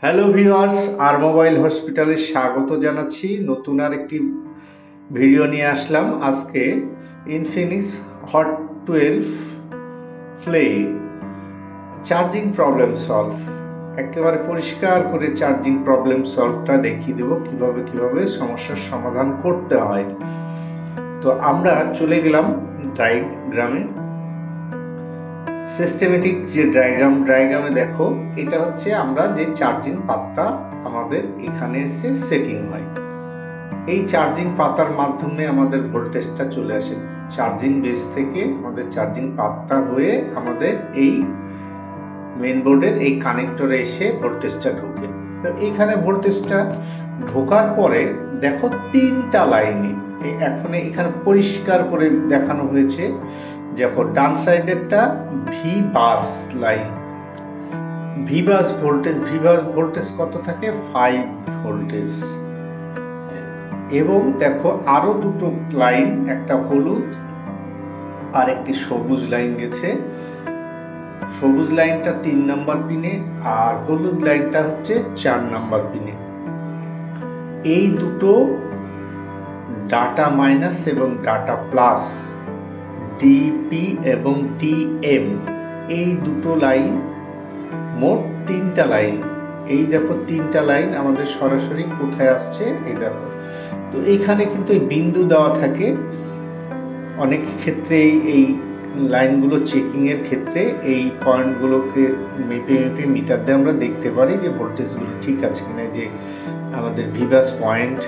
Hello viewers, আর mobile হসপিটালে স্বাগত জানাচ্ছি। নতুন আর একটি ভিডিও নিয়ে আসলাম আজকে। Infinix hot 12 ফ্লে charging problem solve, একেবারে পরিষ্কার করে চার্জিং প্রবলেম সলভটা দেখিয়ে দেব কিভাবে সমস্যার সমাধান করতে হয়। তো আমরা চলে গেলাম ডায়াগ্রামে। সিস্টেমেটিক যে ডায়াগ্রামে দেখো, এটা হচ্ছে আমরা যে চার্জিং পাতা আমাদের এখানে এসে সেটিং হয়। এই চার্জিং পাতার মাধ্যমে আমাদের ভোল্টেজটা চলে আসে চার্জিং বেস থেকে আমাদের চার্জিং পাতা হয়ে আমাদের এই মেইন বোর্ডের এই কানেক্টরে এসে ভোল্টেজটা ঢোকে। তো এখানে ভোল্টেজটা ঢোকার পরে দেখো তিনটা লাইনে এখন এখানে পরিষ্কার করে দেখানো হয়েছে। দেখো ডান সাইডেরটা ভি বাস লাইন, ভি বাস ভোল্টেজ কত থাকে 5 ভোল্টেজ। এবং দেখো আরো দুটো লাইন, একটা হলুদ আর একটি সবুজ লাইন গেছে। সবুজ লাইনটা 3 নাম্বার পিনে আর হলুদ লাইনটা হচ্ছে 4 নাম্বার পিনে। এই দুটো ডাটা মাইনাস এবং ডাটা প্লাস, ডিপি এবং ডিএম, এই দুটো লাইন, মোট 3টা লাইন। এই দেখো 3টা লাইন আমাদের সরাসরি কোথায় আসছে, এই দেখো। তো এখানে কিন্তু এই বিন্দু দেওয়া থাকে। অনেক ক্ষেত্রে এই লাইনগুলো চেকিং এর ক্ষেত্রে এই পয়েন্টগুলোকে মেপে মিটার দিয়ে আমরা দেখতে পারি যে ভোল্টেজগুলো ঠিক আছে কিনা, যে আমাদের ভিবাস পয়েন্ট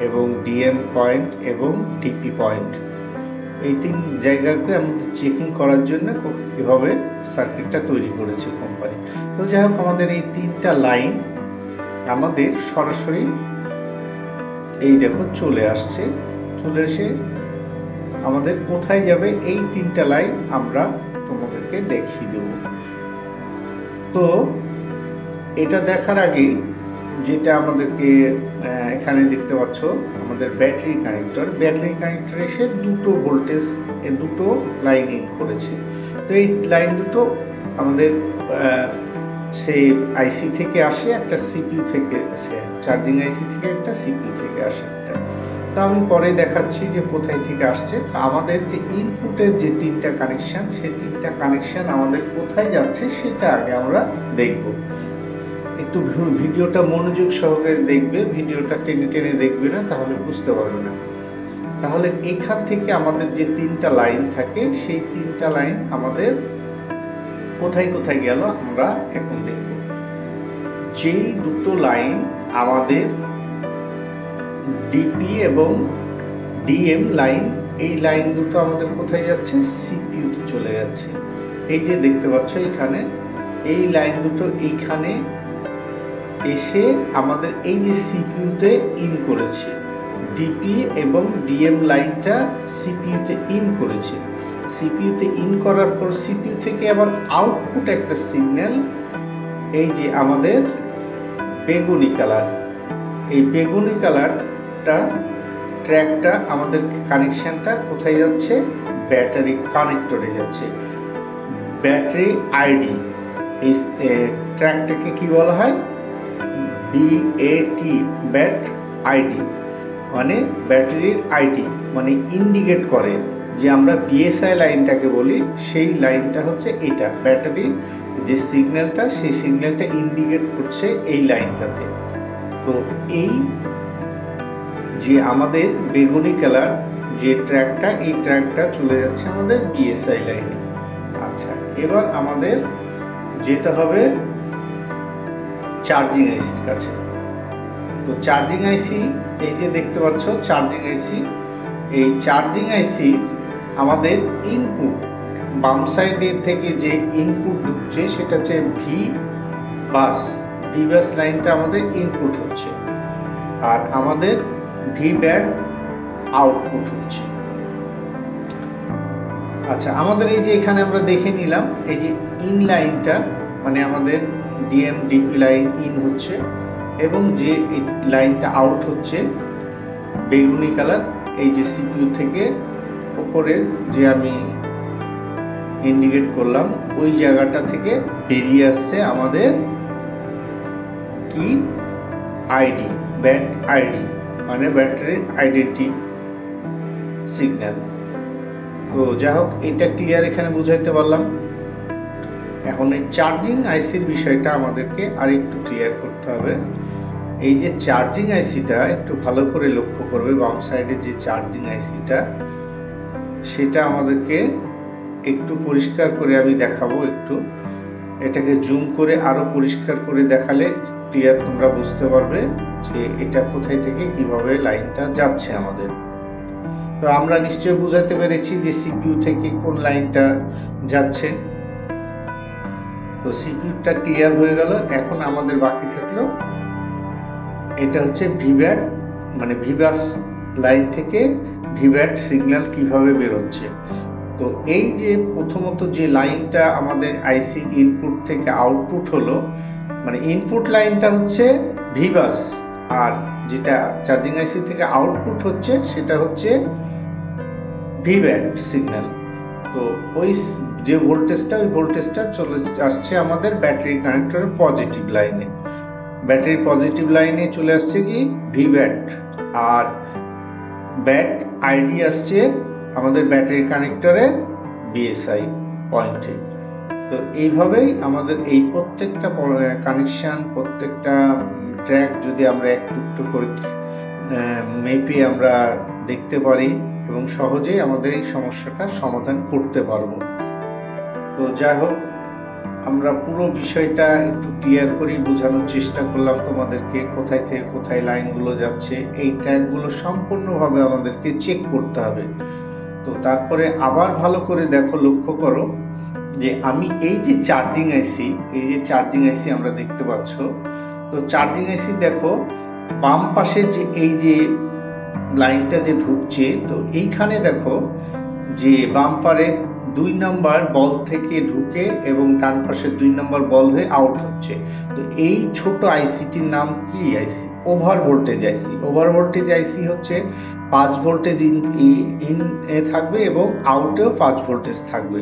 এবং ডিএম পয়েন্ট এবং ডিপি পয়েন্ট, এই 3 জায়গাকে আমাদের চেকিং করার জন্য এভাবে সার্কিটটা তৈরি করেছে কোম্পানি। তো যাই হোক, আমাদের এই 3টা লাইন আমাদের সরাসরি এই দেখো চলে আসছে। চলে এসে আমাদের কোথায় যাবে এই 3টা লাইন আমরা তোমাদেরকে দেখিয়ে দেব। তো এটা দেখার আগে যেটা আমাদেরকে এখানে দেখতে পাচ্ছ, আমাদের ব্যাটারি কানেক্টর এসে দুটো ভোল্টেজ দুটো লাইন ইন করেছে। তো এই লাইন দুটো আমাদের সেই আইসি থেকে আসে, একটা সিপিইউ থেকে আসে, চার্জিং আইসি থেকে একটা, সিপিইউ থেকে আসে একটা। তো আমি পরে দেখাচ্ছি যে কোথায় থেকে আসছে। তো আমাদের যে ইনপুটের যে 3টা কানেকশন, সেই 3টা কানেকশন আমাদের কোথায় যাচ্ছে সেটা আগে আমরা দেখব। একটু ভিডিওটা মনোযোগ সহকারে দেখবে, ভিডিওটা টেনে দেখবে না, তাহলে বুঝতে পারবে না। তাহলে এখান থেকে আমাদের যে 3টা লাইন থাকে, সেই 3টা লাইন আমাদের কোথায় গেল আমরা এখন দেখব। যেই দুটো লাইন আমাদের ডিপি এবং ডিএম লাইন, এই লাইন দুটো আমাদের কোথায় যাচ্ছে, সিপিইউ তে চলে যাচ্ছে। এই যে দেখতে পাচ্ছ এখানে এই লাইন দুটো এইখানে এসে আমাদের এই যে সিপিইউ তে ইন করেছে, ডিপি এবং ডিএম লাইনটা সিপিইউ তে ইন করেছে। সিপিইউ তে ইন করার পর সিপিইউ থেকে আবার আউটপুট একটা সিগন্যাল, এই যে আমাদের বেগুনি কালার, এই বেগুনি কালারটা ট্র্যাকটা আমাদের কানেকশনটা কোথায় যাচ্ছে, ব্যাটারি কানেক্টরে যাচ্ছে। ব্যাটারি আইডি, এই ট্র্যাকটাকে কি বলা হয়, BAT, ব্যাট আইডি, মানে ব্যাটারির আইডি, মানে ইন্ডিকেট করে যে আমরা বিএসআই লাইনটাকে বলি, সেই লাইনটা হচ্ছে এটা। ব্যাটারি যে সিগন্যালটা, সেই সিগন্যালটা ইন্ডিকেট করছে এই লাইনটাতে। তো এই যে আমাদের বেগুনি কালার যে ট্র্যাকটা, এই ট্র্যাকটা চলে যাচ্ছে আমাদের বিএসআই লাইনে। আচ্ছা, এবার আমাদের যেতে হবে চার্জিং আইসির কাছে। তো চার্জিং আইসি, এই যে দেখতে পাচ্ছ চার্জিং আইসি, এই চার্জিং আইসি আমাদের ইনপুট বাম সাইডের থেকে যে ইনপুট ঢুকছে সেটা হচ্ছে ভি বাস লাইনটা আমাদের ইনপুট হচ্ছে, আর আমাদের ভি ব্যান্ড আউটপুট হচ্ছে। আচ্ছা, আমাদের এই যে এখানে আমরা দেখে নিলাম, এই যে ইন লাইনটা মানে আমাদের ডিএম ডিপি লাইন ইন হচ্ছে, এবং যে লাইনটা আউট হচ্ছে বেগুনি কালার, এই যে সিপিইউ থেকে উপরের যে আমি ইন্ডিকেট করলাম ওই জায়গাটা থেকে বেরিয়ে আসছে আমাদের কি কি আইডি, ব্যাট আইডি মানে ব্যাটারির আইডেন্টি সিগন্যাল। তো যাই হোক, এটা ক্লিয়ার এখানে বুঝাইতে পারলাম। এখন এই চার্জিং আইসির বিষয়টা আমাদেরকে আর একটু ক্লিয়ার করতে হবে। এই যে চার্জিং আইসিটা একটু ভালো করে লক্ষ্য করবে, বাম সাইডে যে চার্জিং আইসিটা সেটা আমাদেরকে একটু পরিষ্কার করে আমি দেখাবো। একটু এটাকে জুম করে আরো পরিষ্কার করে দেখালে ক্লিয়ার তোমরা বুঝতে পারবে যে এটা কোথায় থেকে কিভাবে লাইনটা যাচ্ছে আমাদের। তো আমরা নিশ্চয়ই বুঝাতে পেরেছি যে সিপিইউ থেকে কোন লাইনটা যাচ্ছে। তো সিপিইউটা ক্লিয়ার হয়ে গেল। এখন আমাদের বাকি থাকলো এটা হচ্ছে ভিব্যাট, মানে ভিবাস লাইন থেকে ভিব্যাট সিগন্যাল কিভাবে বেরোচ্ছে। তো এই যে প্রথমত যে লাইনটা আমাদের আইসি ইনপুট থেকে আউটপুট হলো, মানে ইনপুট লাইনটা হচ্ছে ভিবাস, আর যেটা চার্জিং আইসি থেকে আউটপুট হচ্ছে সেটা হচ্ছে ভিব্যাট সিগন্যাল। তো ওই যে ভোল্টেজটা, ওই ভোল্টেজটা চলে আসছে আমাদের ব্যাটারি কানেক্টরের পজিটিভ লাইনে। ব্যাটারি পজিটিভ লাইনে চলে আসছে কি ভিব্যাট, আর ব্যাট আইডি আসছে আমাদের ব্যাটারি কানেক্টরের বিএসআই পয়েন্টে। তো এইভাবেই আমাদের এই প্রত্যেকটা কানেকশন, প্রত্যেকটা ট্র্যাক যদি আমরা একটু একটু করে মেপে আমরা দেখতে পারি এবং সহজেই আমাদের এই সমস্যাটা সমাধান করতে পারবো। তো যাই হোক, আমরা পুরো বিষয়টা একটু ক্লিয়ার করেই বোঝানোর চেষ্টা করলাম তোমাদেরকে, কোথায় থেকে কোথায় লাইনগুলো যাচ্ছে। এই ট্র্যাকগুলো সম্পূর্ণভাবে আমাদেরকে চেক করতে হবে। তো তারপরে আবার ভালো করে দেখো, লক্ষ্য করো যে আমি এই যে চার্জিং আইসি, এই যে চার্জিং আইসি আমরা দেখতে পাচ্ছ। তো চার্জিং আইসি দেখো বাম পাশে যে এই যে লাইনটা যে ঢুকছে, তো এইখানে দেখো যে বাম্পারে 2 নম্বর বল থেকে ঢুকে এবং ডান পাশে 2 নম্বর বল হয়ে আউট হচ্ছে। তো এই ছোট আইসিটির নাম কি আইসি? ওভার ভোল্টেজ আইসি। ওভার ভোল্টেজ আইসি হচ্ছে 5 ভোল্টেজ ইন এ থাকবে এবং আউটেও 5 ভোল্টেজ থাকবে।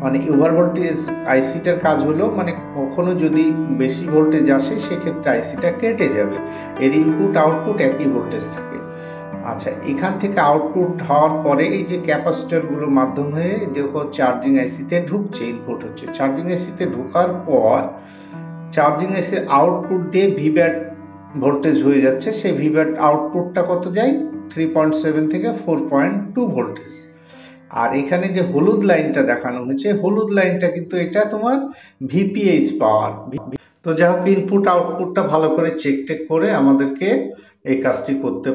মানে ওভার ভোল্টেজ আইসিটার কাজ হলো, মানে কখনো যদি বেশি ভোল্টেজ আসে সেক্ষেত্রে আইসিটা কেটে যাবে, এর ইনপুট আউটপুট একই ভোল্টেজ থাকে। আচ্ছা, এখান থেকে আউটপুট হওয়ার পরে এই যে ক্যাপাসিটর গুলো মাধ্যম হয়ে দেখো চার্জিং আইসিতে ঢুকছে, ইনপুট হচ্ছে। চার্জিং আইসিতে ঢোকার পর চার্জিং আইসির আউটপুট দিয়ে ভিব্যাট ভোল্টেজ হয়ে যাচ্ছে। সেই ভিব্যাট আউটপুটটা কত যায়? 3.7 থেকে 4.2 ভোল্টেজ। আর এখানে যে হলুদ লাইনটা দেখানো হয়েছে, হলুদ লাইনটা কিন্তু এটা তোমার ভিপিএইচ পাওয়ার। তো যাই হোক, ইনপুট আউটপুটটা ভালো করে চেক টেক করে আমাদেরকে এই কাজটি করতে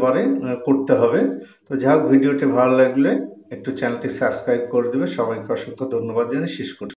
হবে। তো যাই হোক, ভিডিওটি ভালো লাগলে একটু চ্যানেলটি সাবস্ক্রাইব করে দেবে। সবাইকে অসংখ্য ধন্যবাদ জানিয়ে শেষ করছি।